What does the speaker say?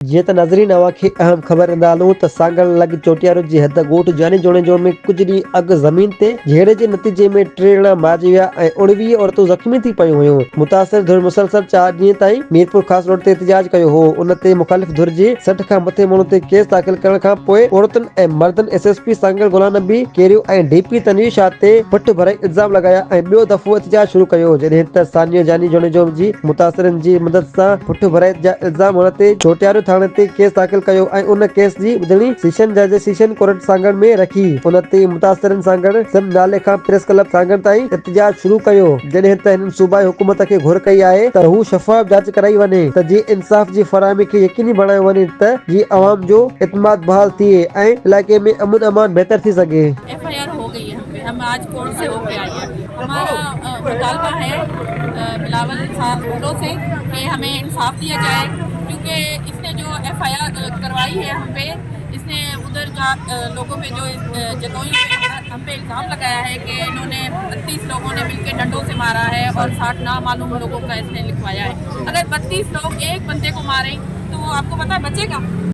जीअं त नाज़रीन अव्हांखे अहम ख़बर ॾींदा हलूं त सांगड़ लॻ चोटियारो जी हद ॻोठ जानी जोड़े जो में कुछ ॾींहं अॻु ज़मीन ते झेड़े जे नतीजे में 3 ॼणा मारिजी विया ऐं 19 औरतूं ज़ख़्मी थी पयूं हुयूं। मुतासिर धुर मुसलसल 4 ॾींहं ताईं मीरपुर ख़ासि रोड ते एहतजाज कयो हो। उन ते मुख़ालिफ़ धुर जे 60 खां मथे माण्हुनि ते केस दाख़िल करण खां पोइ औरतुनि ऐं मर्दनि एसएसपी सांगड़ गुलाम नबी केरियो ऐं डीपी तनवीर शाह ते पुठ भराई इल्ज़ाम लॻाया ऐं ॿियो दफ़ो एहतजाज शुरू कयो जॾहिं त सानिया जानी जोड़े जो जी मुतासिरनि जी मदद सां पुठ भराई जा इल्ज़ाम हुन ते चोटियारो थाणे ते केस दाख़िल कयो ऐं उन केस जी ॿुधणी सेशन जज सेशन कोर्ट सांगड़ में रखी। उन ते मुतासिरनि सांगड़ सिंध नाले खां प्रेस क्लब सांगड़ ताईं एहतजाज शुरू कयो जॾहिं त हिननि सूबाई हुकूमत खे घुर कई आहे त हू शफ़ाफ़ जांच कराई वञे त जीअं इंसाफ़ जी फराहमी खे यकीनी बणायो वञे त जीअं अवाम जो इत्मीनान बहाल थिए ऐं इलाइक़े में अमन अमान बेहतर थी सघे। एफआईआर हो गई है, हम पे हम आज कोर्ट से होके आए हैं। हमारा मुतालबा है बिलावल साहब भुट्टो से कि हमें इंसाफ दिया जाए, क्योंकि इसने जो एफआईआर करवाई है हम पे, इसने उधर लोगों पे जो जतोई हम पे इल्ज़ाम लगाया है कि इन्होंने 32 लोगों ने मिलकर डंडों से मारा है और 60 नामालूम लोगों का इसने लिखवाया है। अगर 32 लोग एक बंदे को मारें तो आपको पता है बचेगा?